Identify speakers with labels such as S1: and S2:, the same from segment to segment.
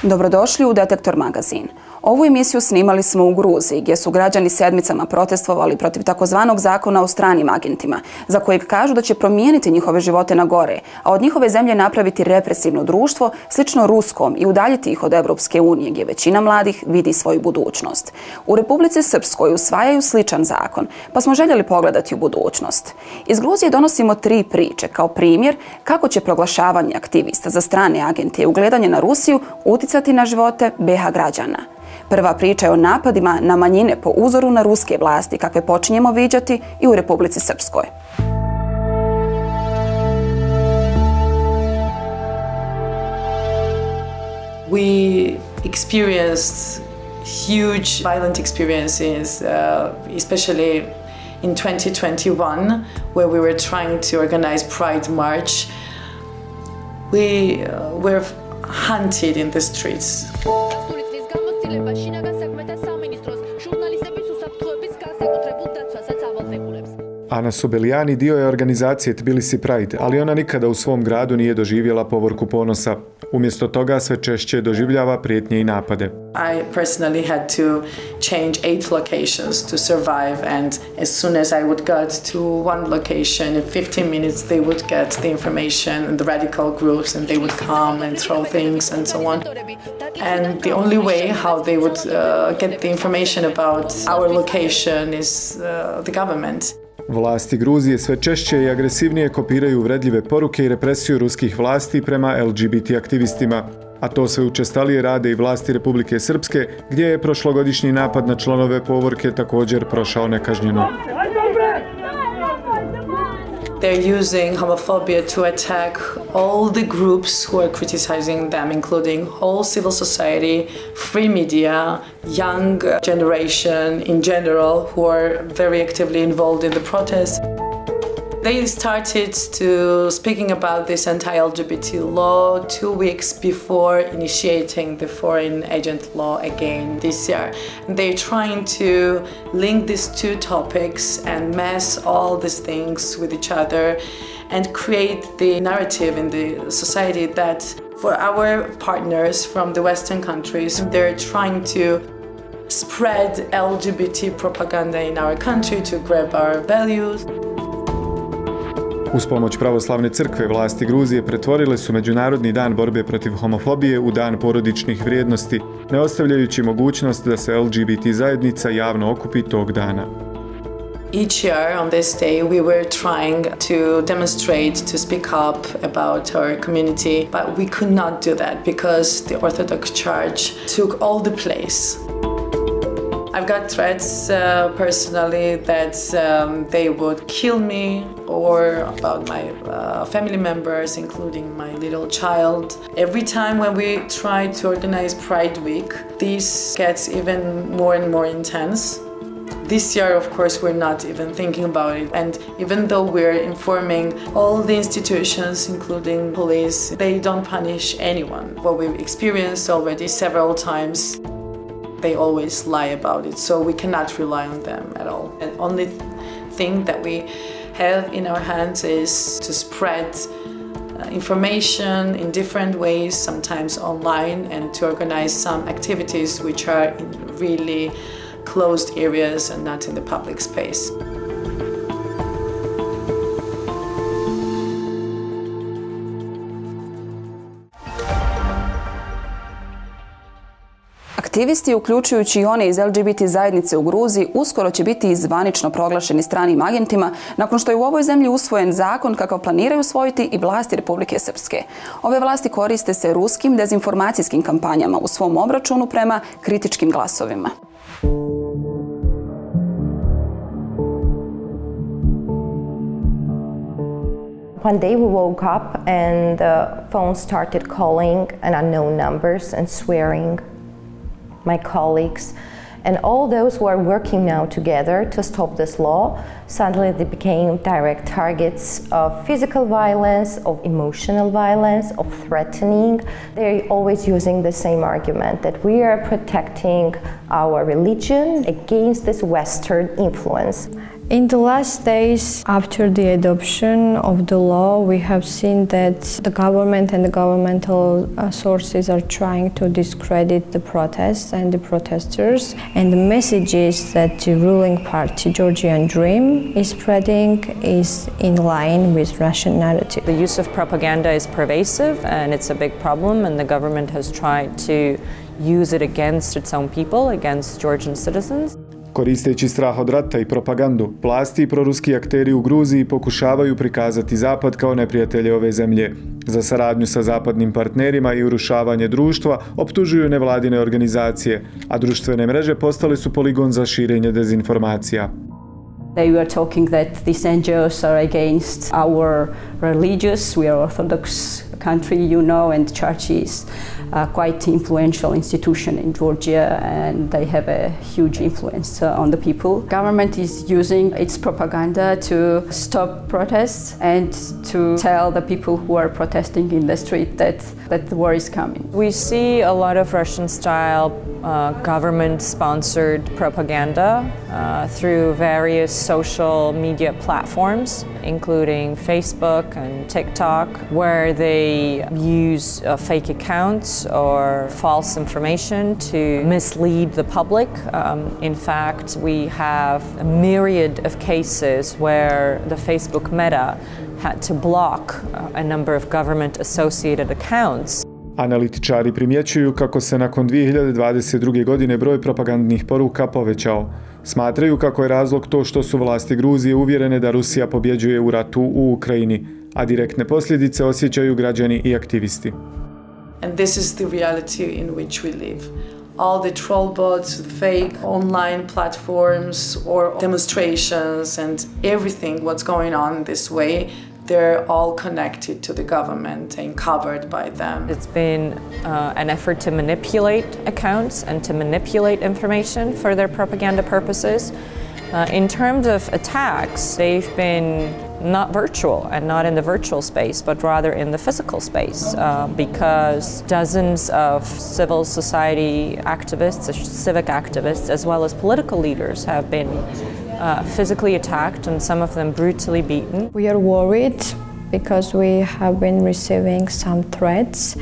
S1: Dobrodošli u Detektor Magazin. Ovu emisiju snimali smo u Gruziji, gdje su građani sedmicama protestovali protiv takozvanog zakona o stranim agentima, za kojeg kažu da će promijeniti njihove živote na gore, a od njihove zemlje napraviti represivno društvo, slično ruskom, i udaljiti ih od Evropske unije, gdje većina mladih vidi svoju budućnost. U Republici Srpskoj usvajaju sličan zakon, pa smo željeli pogledati u budućnost. Iz Gruzije donosimo 3 priče kao primjer kako će proglašavanje aktivista za strane agente i ugledanje na Rusiju uticati na živote BiH građana. Prva priča je o napadima na manjine po uzoru na ruske vlasti, kakve počinjemo viđati i u Republici Srpskoj.
S2: We experienced huge violent experiences, especially in 2021, where we were trying to organize Pride March. We were hunted in the streets.
S3: Ana Sobelijani dio je organizacije Tbilisi Pride, ali ona nikada u svom gradu nije doživjela povorku ponosa. Umjesto toga sve češće doživljava prijetnje i napade.
S2: I personally had to change 8 locations to survive, and as soon as I would get to one location, in 15 minutes they would get the information and the radical groups, and they would come and throw things and so on. And the only way how they would get the information about our location is the government.
S3: Vlasti Gruzije sve češće i agresivnije kopiraju uvredljive poruke i represiju ruskih vlasti prema LGBT aktivistima. A to sve učestalije rade i vlasti Republike Srpske, gdje je prošlogodišnji napad na članove povorke također prošao nekažnjeno.
S2: They're using homophobia to attack all the groups who are criticizing them, including whole civil society, free media, young generation in general, who are very actively involved in the protests. They started to speaking about this anti-LGBT law 2 weeks before initiating the foreign agent law again this year. And they're trying to link these two topics and mess all these things with each other and create the narrative in the society that for our partners from the Western countries, they're trying to spread LGBT propaganda in our country to grab our values.
S3: Uz pomoć pravoslavne crkve, vlasti Gruzije pretvorile su Međunarodni dan borbe protiv homofobije u dan porodičnih vrijednosti, ne ostavljajući mogućnost da se LGBT zajednica javno okupi tog dana.
S2: Each year on this day we were trying to demonstrate, to speak up about our community, but we could not do that because the Orthodox Church took all the place. I've got threats personally that they would kill me, or about my family members, including my little child. Every time when we try to organize Pride Week, this gets even more and more intense. This year, of course, we're not even thinking about it. And even though we're informing all the institutions, including police, they don't punish anyone. What we've experienced already several times, they always lie about it, so we cannot rely on them at all. And only thing that we have in our hands is to spread information in different ways, sometimes online, and to organize some activities which are in really closed areas and not in the public space.
S1: Aktivisti, uključujući i one iz LGBT zajednice u Gruziji, uskoro će biti zvanično proglašeni stranim agentima nakon što je u ovoj zemlji usvojen zakon kakav planiraju usvojiti i vlasti Republike Srpske. Ove vlasti koriste se ruskim dezinformacijskim kampanjama u svom obračunu prema kritičkim glasovima.
S4: One day we woke up and the phone started calling an unknown numbers and swearing. My colleagues and all those who are working now together to stop this law, suddenly they became direct targets of physical violence, of emotional violence, of threatening. They're always using the same argument that we are protecting our religion against this Western influence.
S5: In the last days after the adoption of the law, we have seen that the government and the governmental sources are trying to discredit the protests and the protesters, and the messages that the ruling party, Georgian Dream, is spreading is in line with Russian narrative.
S6: The use of propaganda is pervasive and it's a big problem, and the government has tried to use it against its own people, against Georgian citizens.
S3: Koristeći strah od rata i propagandu, vlasti i proruski akteri u Gruziji pokušavaju prikazati Zapad kao neprijatelje ove zemlje. Za saradnju sa zapadnim partnerima i urušavanje društva optužuju nevladine organizacije, a društvene mreže postale su poligon za širenje dezinformacija.
S7: They were talking that these NGOs are against our religious, we are Orthodox country, you know, and church is quite influential institution in Georgia, and they have a huge influence on the people. Government is using its propaganda to stop protests and to tell the people who are protesting in the street that the war is coming.
S6: We see a lot of Russian-style government-sponsored propaganda through various social media platforms, including Facebook and TikTok, where they use fake accounts or false information to mislead the public. In fact, we have a myriad of cases where the Facebook Meta had to block a number of government-associated accounts.
S3: Analitičari primjećuju kako se nakon 2022. godine broj propagandnih poruka povećao. Smatraju kako je razlog to što su vlasti Gruzije uvjerene da Rusija pobjeđuje u ratu u Ukrajini, a direktne posljedice osjećaju građani i aktivisti.
S2: And this is the reality in which we live. All the troll bots, fake online platforms or demonstrations and everything what's going on this way, they're all connected to the government and covered by them.
S6: It's been an effort to manipulate accounts and to manipulate information for their propaganda purposes. In terms of attacks, they've been not virtual and not in the virtual space, but rather in the physical space, because dozens of civil society activists, civic activists, as well as political leaders have been physically attacked and some of them brutally beaten.
S5: We are worried because we have been receiving some threats,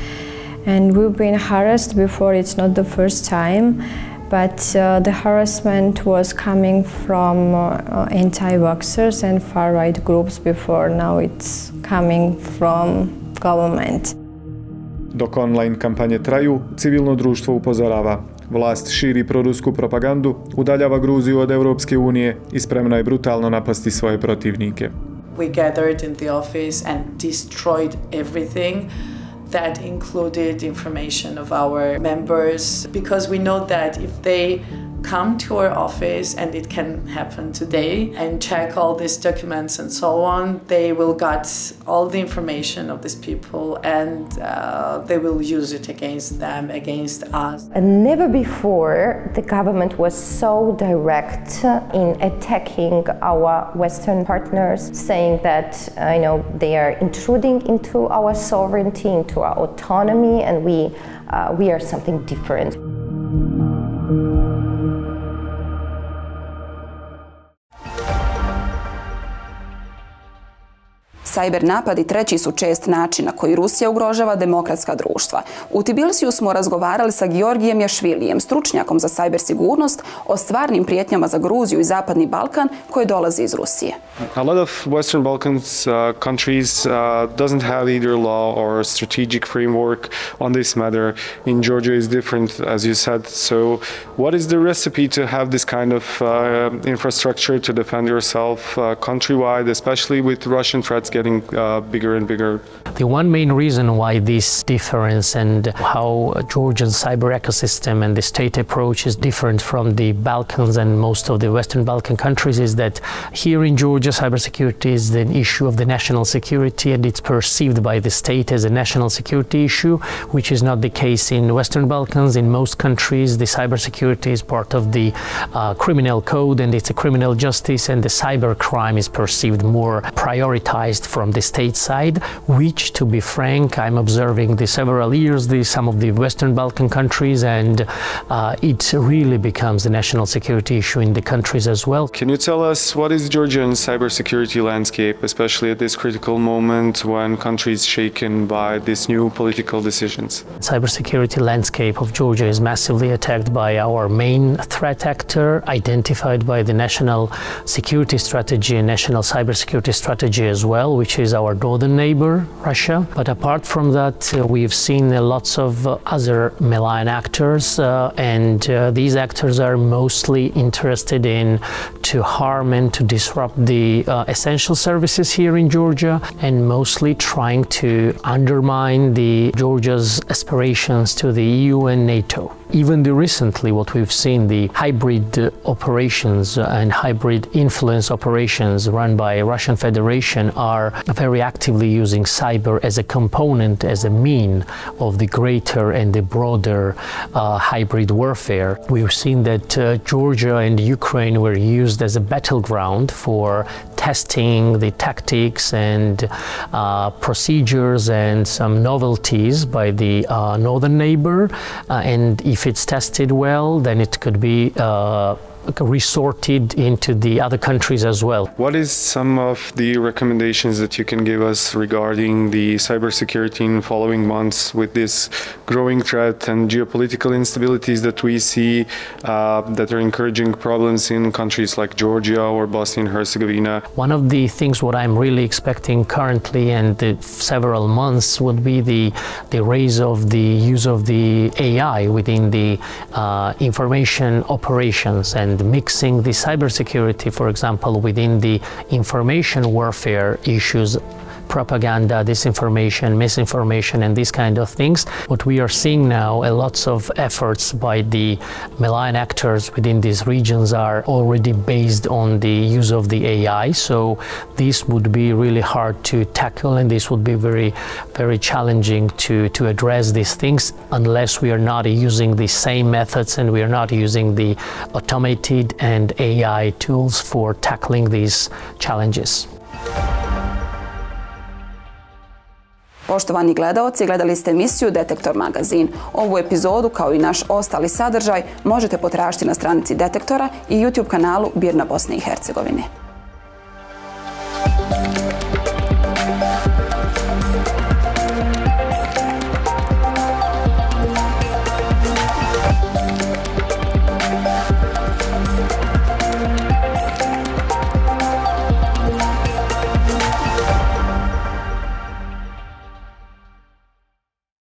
S5: and we've been harassed before. It's not the first time, but the harassment was coming from anti-vaxxers and far-right groups before. Now it's coming from government.
S3: Dok online kampanje traju, civilno društvo upozorava. Vlast širi prorusku propagandu, udaljava Gruziju od Europske unije i spremna je brutalno napasti svoje protivnike.
S2: We gathered in the office and destroyed everything. That included information of our members, because we know that if they come to our office, and it can happen today, and check all these documents and so on, they will get all the information of these people, and they will use it against them, against us.
S4: And never before the government was so direct in attacking our Western partners, saying that they are intruding into our sovereignty, into our autonomy, and we are something different.
S1: Sajber napadi treći su čest način na koji Rusija ugrožava demokratska društva. U Tbilisiju smo razgovarali sa Georgijem Jašvilijem, stručnjakom za sajber sigurnost, o stvarnim prijetnjama za Gruziju i Zapadni Balkan koje dolaze iz Rusije.
S8: A lot of Western Balkans countries doesn't have either law or strategic framework on this matter. In Georgia is different, as you said. So what is the recipe to have this kind of infrastructure to defend yourself countrywide, especially with Russian threats getting bigger and bigger?
S9: The one main reason why this difference and how Georgian cyber ecosystem and the state approach is different from the Balkans and most of the Western Balkan countries is that here in Georgia cybersecurity is an issue of the national security, and it's perceived by the state as a national security issue, which is not the case in Western Balkans. In most countries the cybersecurity is part of the criminal code, and it's a criminal justice, and the cyber crime is perceived more prioritized from the state side, which, to be frank, I'm observing the several years, some of the Western Balkan countries, and it really becomes a national security issue in the countries as well.
S8: Can you tell us what is Georgia's cybersecurity landscape, especially at this critical moment when country is shaken by these new political decisions?
S9: Cybersecurity landscape of Georgia is massively attacked by our main threat actor, identified by the national security strategy and national cybersecurity strategy as well, which is our northern neighbor, Russia. But apart from that, we've seen lots of other malign actors, and these actors are mostly interested in to harm and to disrupt the essential services here in Georgia, and mostly trying to undermine Georgia's aspirations to the EU and NATO. Even recently, what we've seen, the hybrid operations and hybrid influence operations run by Russian Federation are very actively using cyber as a component, as a mean of the greater and the broader hybrid warfare. We've seen that Georgia and Ukraine were used as a battleground for testing the tactics and procedures and some novelties by the northern neighbor, and if it's tested well, then it could be resorted into the other countries as well.
S8: What is some of the recommendations that you can give us regarding the cybersecurity in following months with this growing threat and geopolitical instabilities that we see that are encouraging problems in countries like Georgia or Bosnia and Herzegovina?
S9: One of the things what I'm really expecting currently and the several months would be the rise of the use of the AI within the information operations, and mixing the cybersecurity, for example, within the information warfare issues, propaganda, disinformation, misinformation, and these kind of things. What we are seeing now, lots of efforts by the malign actors within these regions are already based on the use of the AI. So this would be really hard to tackle, and this would be very, very challenging to address these things unless we are not using the same methods and we are not using the automated and AI tools for tackling these challenges.
S1: Poštovani gledaoci, gledali ste emisiju Detektor Magazin. Ovu epizodu, kao i naš ostali sadržaj, možete potražiti na stranici Detektora i YouTube kanalu BiH.